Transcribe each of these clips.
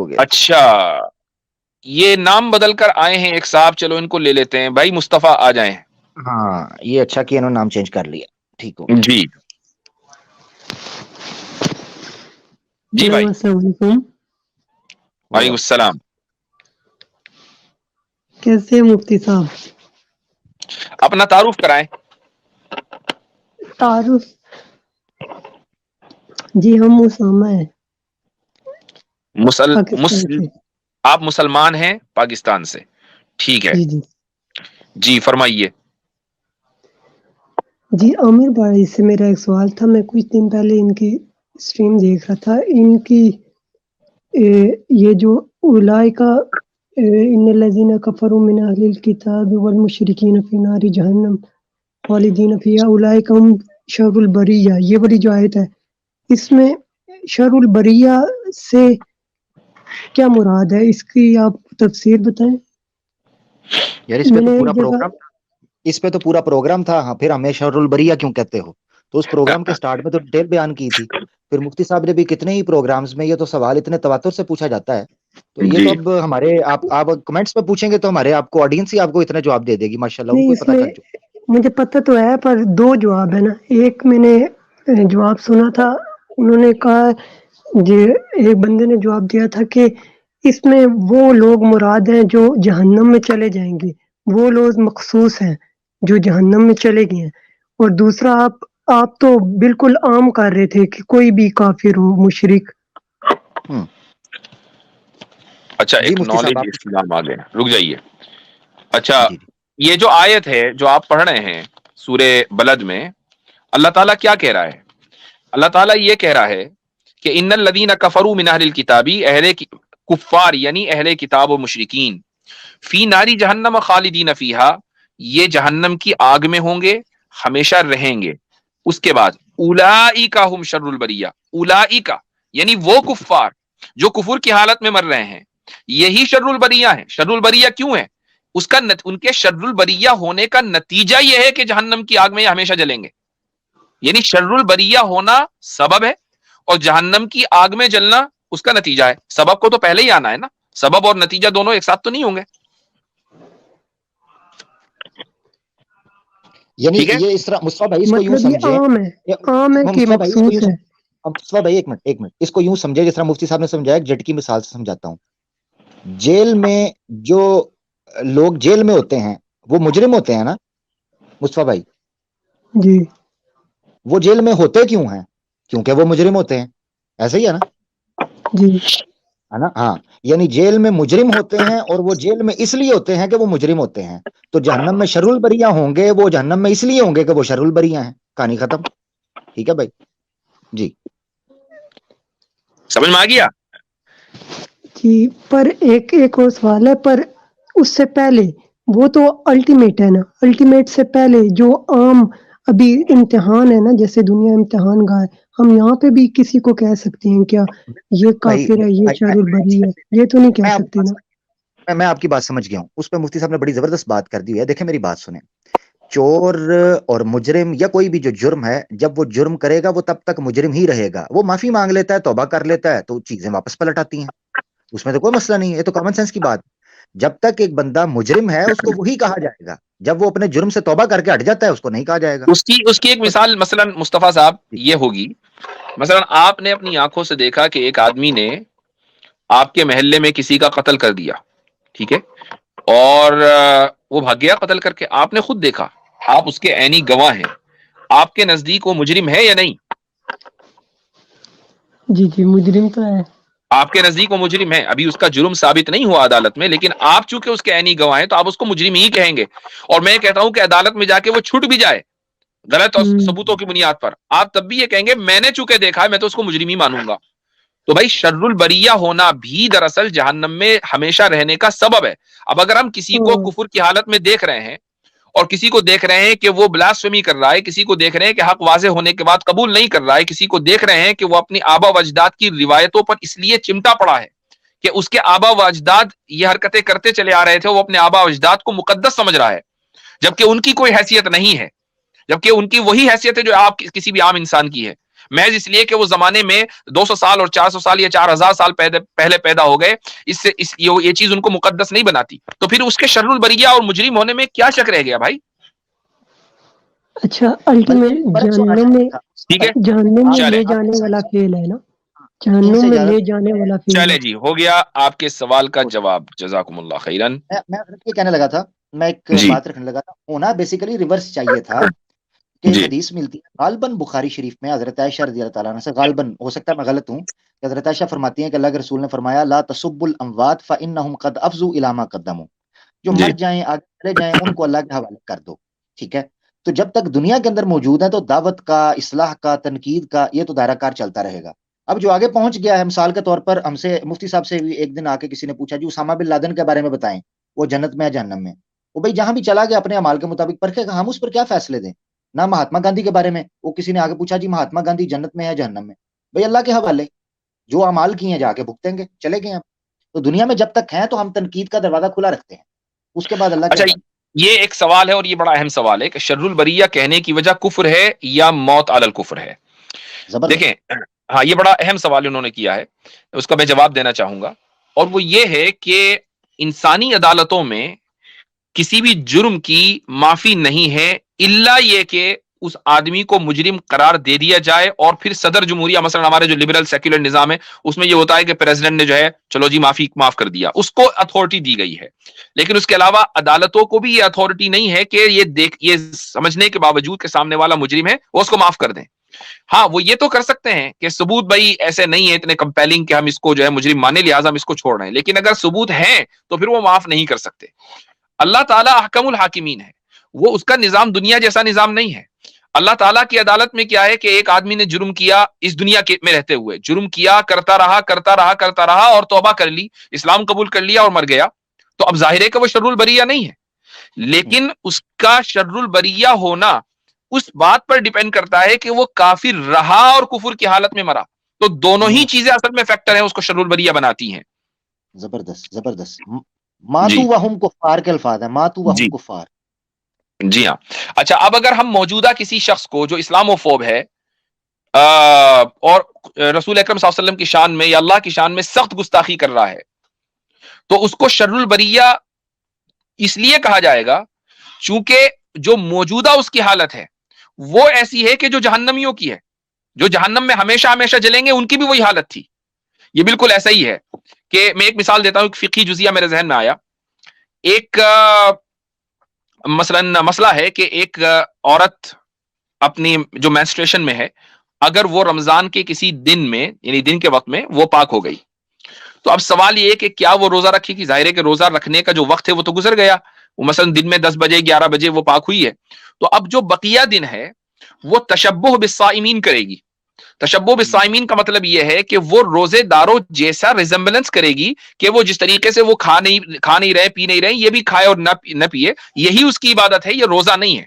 ہو گیا. اچھا یہ نام بدل کر آئے ہیں ایک صاحب, چلو ان کو لے لیتے ہیں. بھائی مصطفیٰ آ جائیں. ہاں یہ اچھا کہ انہوں نے نام چینج کر لیا, ٹھیک ہو گیا. جی جی بھائی. السلام علیکم. وعلیکم السلام. کیسے ہیں مفتی صاحب؟ اپنا تعارف کرائیں. تعارف جی ہم اسامہ ہیں پاکستان سے. آپ مسلمان ہیں پاکستان سے, ٹھیک ہے. جی جی جی فرمائیے. جی عامر بھائی سے میرا ایک سوال تھا. میں کچھ دن پہلے ان کی اسٹریم دیکھ رہا تھا. ان کی یہ جو اولئک ان الذین کفروا من اہل الکتاب والمشرکین فی نار جہنم خالدین فیہا اولئک هم شر البریہ, یہ والی جو آیت ہے اس میں شر البریہ سے کیا مراد ہے؟ اس کی آپ تفسیر بتائیں. یار اس پہ میں تو نے پورا ایک جگہ پروگرام, اس پہ تو پورا پروگرام تھا. ہاں پھر ہمیں شر البریہ کیوں کہتے ہو؟ تو اس پروگرام کے سٹارٹ میں تو ڈیٹیل بیان کی تھی. پھر مفتی صاحب نے بھی کتنے ہی پروگرامز میں یہ تو سوال اتنے تواتر سے پوچھا جاتا ہے, تو یہ جی تو اب ہمارے آپ کمنٹس پہ پوچھیں گے تو ہمارے آپ کو آڈینس ہی آپ کو اتنے جواب دے دے گی. ماشاءاللہ ان نہیں, کو اس پتہ میں چل چکا. مجھے پتہ تو ہے پر دو جواب ہے نا. ایک میں نے جواب سنا تھا, انہوں نے کہا جی ایک بندے نے جواب دیا تھا کہ اس میں وہ لوگ مراد ہیں جو جہنم میں چلے جائیں گے, وہ لوگ مخصوص ہیں جو جہنم میں چلے گئے ہیں. اور دوسرا آپ تو بالکل عام کر رہے تھے کہ کوئی بھی کافر ہو, مشرک. اچھا جی ایک مفتی صاحب نالج آپ اسلام آ گئے, رک جائیے. اچھا جی یہ جو آیت ہے جو آپ پڑھ رہے ہیں سورہ بلد میں, اللہ تعالیٰ کیا کہہ رہا ہے؟ اللہ تعالیٰ یہ کہہ رہا ہے کہ ان الذین کفروا من اہل الکتاب, اہل کفار یعنی اہل کتاب و مشرکین, فی ناری جہنم خالدین فیہا, یہ جہنم کی آگ میں ہوں گے, ہمیشہ رہیں گے. اس کے بعد اولئک ھم شر البریہ, اولئک یعنی وہ کفار جو کفر کی حالت میں مر رہے ہیں, یہی شر البریہ ہے. شر البریہ کیوں ہے؟ اس کا ان کے شر البریہ ہونے کا نتیجہ یہ ہے کہ جہنم کی آگ میں یہ ہمیشہ جلیں گے. یعنی شر البریہ ہونا سبب ہے اور جہنم کی آگ میں جلنا اس کا نتیجہ ہے. سبب کو تو پہلے ہی آنا ہے نا, سبب اور نتیجہ دونوں ایک ساتھ تو نہیں ہوں گے. یعنی ٹھیک ہے, یہ اس طرح مصطفیٰ بھائی اس کو یوں مطلب یہ سمجھیں, عام ہے, عام ہے کہ مصطفیٰ بھائی اس کو یوں مخصوص ہے. مصطفیٰ بھائی ایک منٹ اس کو یوں سمجھے جس طرح مفتی صاحب نے سمجھایا, ایک جٹ کی مثال سے سمجھاتا ہوں. جیل میں جو لوگ جیل میں ہوتے ہیں وہ مجرم ہوتے ہیں نا مصطفیٰ بھائی, جی وہ جیل میں ہوتے کیوں ہیں؟ کیونکہ وہ مجرم ہوتے ہیں, ایسا ہی ہے نا؟ جی ہے نا؟ ہاں یعنی جیل میں مجرم ہوتے ہیں اور وہ جیل میں اس لیے ہوتے ہیں کہ وہ مجرم ہوتے ہیں. تو جہنم میں شر البریہ ہوں گے, وہ جہنم میں اس لیے ہوں گے کہ وہ شر البریہ ہیں. کہانی ختم. ٹھیک ہے بھائی جی, سمجھ میں آ گیا؟ جی پر ایک اور سوال ہے, پر اس سے پہلے وہ تو الٹیمیٹ ہے نا, الٹیمیٹ سے پہلے جو عام ابھی امتحان ہے نا, جیسے دنیا امتحان گاہ ہے, ہم یہاں پہ بھی کسی کو کہہ سکتے ہیں کیا یہ بھائی کافر ہے, یہ بھائی شر البری ہے؟ یہ تو نہیں کہہ سکتے نا. میں آپ کی بات سمجھ گیا ہوں. اس پہ مفتی صاحب نے بڑی زبردست بات کر دی ہوئی ہے. دیکھیں میری بات سنیں, چور اور مجرم یا کوئی بھی جو جرم ہے, جب وہ جرم کرے گا وہ تب تک مجرم ہی رہے گا. وہ معافی مانگ لیتا ہے, توبہ کر لیتا ہے, تو چیزیں واپس پلٹ آتی ہیں. اس میں تو کوئی مسئلہ نہیں ہے, یہ تو کامن سینس کی بات. جب تک ایک بندہ مجرم ہے اس کو وہی کہا جائے گا, جب وہ اپنے جرم سے توبہ کر کے ہٹ جاتا ہے اس کو نہیں کہا جائے گا. اس کی ایک مثال مثلا مصطفیٰ صاحب یہ ہوگی, مثلا آپ نے اپنی آنکھوں سے دیکھا کہ ایک آدمی نے آپ کے محلے میں کسی کا قتل کر دیا, ٹھیک ہے, اور وہ بھاگ گیا قتل کر کے. آپ نے خود دیکھا, آپ اس کے عینی گواہ ہیں, آپ کے نزدیک وہ مجرم ہے یا نہیں؟ جی جی مجرم تو ہے. آپ کے نزدیک وہ مجرم ہے. ابھی اس کا جرم ثابت نہیں ہوا عدالت میں, لیکن آپ چونکہ اس کے عینی گواہ ہیں تو آپ اس کو مجرم ہی کہیں گے. اور میں کہتا ہوں کہ عدالت میں جا کے وہ چھٹ بھی جائے غلط اور ثبوتوں کی بنیاد پر, آپ تب بھی یہ کہیں گے میں نے چونکہ دیکھا ہے میں تو اس کو مجرم ہی مانوں گا. تو بھائی شر البریہ ہونا بھی دراصل جہنم میں ہمیشہ رہنے کا سبب ہے. اب اگر ہم کسی کو کفر کی حالت میں دیکھ رہے ہیں اور کسی کو دیکھ رہے ہیں کہ وہ بلاسفیمی کر رہا ہے, کسی کو دیکھ رہے ہیں کہ حق واضح ہونے کے بعد قبول نہیں کر رہا ہے, کسی کو دیکھ رہے ہیں کہ وہ اپنی آبا و اجداد کی روایتوں پر اس لیے چمٹا پڑا ہے کہ اس کے آبا و اجداد یہ حرکتیں کرتے چلے آ رہے تھے, وہ اپنے آبا و اجداد کو مقدس سمجھ رہا ہے, جبکہ ان کی کوئی حیثیت نہیں ہے, جبکہ ان کی وہی حیثیت ہے جو آپ کسی بھی عام انسان کی ہے. محض اس لیے کہ وہ زمانے میں 200 سال اور 400 سال یا 4000 سال پہلے پیدا ہو گئے، یہ چیز ان کو مقدس نہیں بناتی. تو پھر اس کے شر البریہ اور مجرم ہونے میں کیا شک رہ گیا بھائی؟ اچھا الٹیمیٹ جہنم میں، ٹھیک ہے جہنم میں چلے لے جانے والا فعل ہے نا، جہنم میں لے جانے والا فعل. چلے جی، ہو گیا آپ کے سوال کا جواب، جزاکم اللہ خیرن. میں یہ کہنے لگا تھا، میں ایک بات رکھنے لگا تھا، ہونا بیسیکلی ریورس چاہیے تھا کہ ایک حدیث ملتی ہے غالباً بخاری شریف میں، حضرت عائشہ رضی اللہ تعالیٰ عنہ سے، غالباً ہو سکتا ہے میں غلط ہوں، کہ حضرت عائشہ فرماتی ہیں کہ اللہ کے رسول نے فرمایا لا تسبوا الاموات فانہم قد افضوا الی ما قدموا، جو مر جائیں آگے چلے جائیں ان کو اللہ کے حوالے کر دو. ٹھیک ہے، تو جب تک دنیا کے اندر موجود ہیں تو دعوت کا، اصلاح کا، تنقید کا یہ تو دائرہ کار چلتا رہے گا. اب جو آگے پہنچ گیا ہے، مثال کے طور پر ہم سے مفتی صاحب سے بھی ایک دن آ کے کسی نے پوچھا جی اسامہ بن لادن کے بارے میں بتائیں، وہ جنت میں ہے جہنم میں؟ وہ بھائی جہاں بھی چلا گیا اپنے اعمال کے مطابق پرکھے گا، ہم اس پر کیا فیصلے دیں؟ نہ مہاتما گاندھی کے بارے میں وہ کسی نے آگے پوچھا جی مہاتما گاندھی جنت میں ہے جہنم میں؟ بھائی اللہ کے حوالے، جو اعمال کیے ہیں جا کے بھگتیں گے، چلے گئے ہم. تو دنیا میں جب تک ہیں تو ہم تنقید کا دروازہ کھلا رکھتے ہیں، اس کے بعد اللہ کے حوالے. یہ ایک سوال ہے اور یہ بڑا اہم سوال ہے کہ شر البریہ کہنے کی وجہ کفر ہے یا موت علی الکفر ہے؟ دیکھیں ہاں یہ بڑا اہم سوال انہوں نے کیا ہے، اس کا میں جواب دینا چاہوں گا، اور وہ یہ ہے کہ انسانی عدالتوں میں کسی بھی جرم کی معافی نہیں ہے الا یہ کہ اس آدمی کو مجرم قرار دے دیا جائے، اور پھر صدر جمہوریہ، مثلا ہمارے جو لبرل سیکولر نظام ہے اس میں یہ ہوتا ہے کہ پریزیڈنٹ نے جو ہے چلو جی معاف کر دیا، اس کو اتھارٹی دی گئی ہے. لیکن اس کے علاوہ عدالتوں کو بھی یہ اتھارٹی نہیں ہے کہ یہ سمجھنے کے باوجود کہ سامنے والا مجرم ہے وہ اس کو معاف کر دیں. ہاں وہ یہ تو کر سکتے ہیں کہ ثبوت بھائی ایسے نہیں ہے اتنے کمپیلنگ کہ ہم اس کو جو ہے مجرم مانے لہٰذا ہم اس کو چھوڑ رہے ہیں، لیکن اگر ثبوت ہیں تو پھر وہ معاف نہیں کر سکتے. اللہ تعالیٰ احکم الحاکمین ہے، وہ اس کا نظام دنیا جیسا نظام نہیں ہے. اللہ تعالیٰ کی عدالت میں کیا ہے کہ ایک آدمی نے جرم کیا، اس دنیا میں رہتے ہوئے جرم کیا، کرتا رہا اور توبہ کر لی، اسلام قبول کر لیا اور مر گیا، تو اب ظاہر ہے کہ وہ شر البریہ نہیں ہے. لیکن اس کا شر البریہ ہونا اس بات پر ڈیپینڈ کرتا ہے کہ وہ کافر رہا اور کفر کی حالت میں مرا. تو دونوں ہی چیزیں اصل میں فیکٹر ہیں اس کو شر البریہ بناتی ہیں. زبردست. ماتو وہم کفار کے الفاظ ہیں، ماتو وہم کفار. جی ہاں. اچھا اب اگر ہم موجودہ کسی شخص کو جو اسلاموفوب ہے اور رسول اکرم صلی اللہ علیہ وسلم کی شان میں یا اللہ کی شان میں سخت گستاخی کر رہا ہے، تو اس کو شر البریہ اس لیے کہا جائے گا چونکہ جو موجودہ اس کی حالت ہے وہ ایسی ہے کہ جو جہنمیوں کی ہے، جو جہنم میں ہمیشہ ہمیشہ جلیں گے ان کی بھی وہی حالت تھی. یہ بالکل ایسا ہی ہے کہ میں ایک مثال دیتا ہوں، ایک فقہی جزیہ میرے ذہن میں آیا. ایک مثلا مسئلہ ہے کہ ایک عورت اپنی جو مینسٹریشن میں ہے، اگر وہ رمضان کے کسی دن میں یعنی دن کے وقت میں وہ پاک ہو گئی، تو اب سوال یہ کہ کیا وہ روزہ رکھے گی؟ ظاہر ہے کہ روزہ رکھنے کا جو وقت ہے وہ تو گزر گیا، وہ مثلا دن میں 10 بجے 11 بجے وہ پاک ہوئی ہے، تو اب جو بقیہ دن ہے وہ تشبہ بالصائمین کرے گی. تشبہ بالصائمین کا مطلب یہ ہے کہ وہ روزے داروں جیسا ریزمبلنس کرے گی کہ وہ جس طریقے سے وہ کھا نہیں رہے پی نہیں رہے یہ بھی کھائے اور نہ پیے، یہی اس کی عبادت ہے، یہ روزہ نہیں ہے،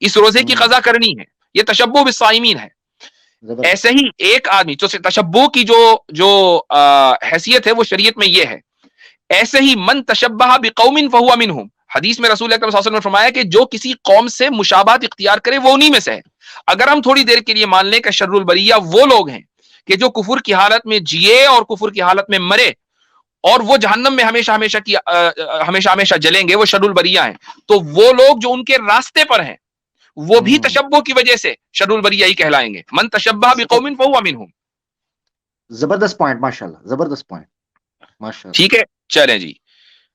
اس روزے کی قضا کرنی ہے، یہ تشبہ بالصائمین ہے. ایسے ہی ایک آدمی جو تشبہ کی جو حیثیت ہے وہ شریعت میں یہ ہے. ایسے ہی من تشبہ بقوم فہو منہم، حدیث میں رسول اکرم صلی اللہ علیہ وسلم نے فرمایا کہ جو کسی قوم سے مشابہت اختیار کرے وہ انہی میں سے ہے. اگر ہم تھوڑی دیر کے لیے مان لیں کہ شر البریہ وہ لوگ ہیں کہ جو کفر کی حالت میں جیے اور کفر کی حالت میں مرے اور وہ جہنم میں ہمیشہ ہمیشہ جلیں گے، وہ شر البریہ ہیں، تو وہ لوگ جو ان کے راستے پر ہیں وہ بھی تشبہ کی وجہ سے شر البریہ ہی کہلائیں گے. من تشبہ بقوم فہو منہم. زبردست پوائنٹ، ماشاءاللہ زبردست پوائنٹ، ماشاءاللہ. ٹھیک ہے چلیں جی.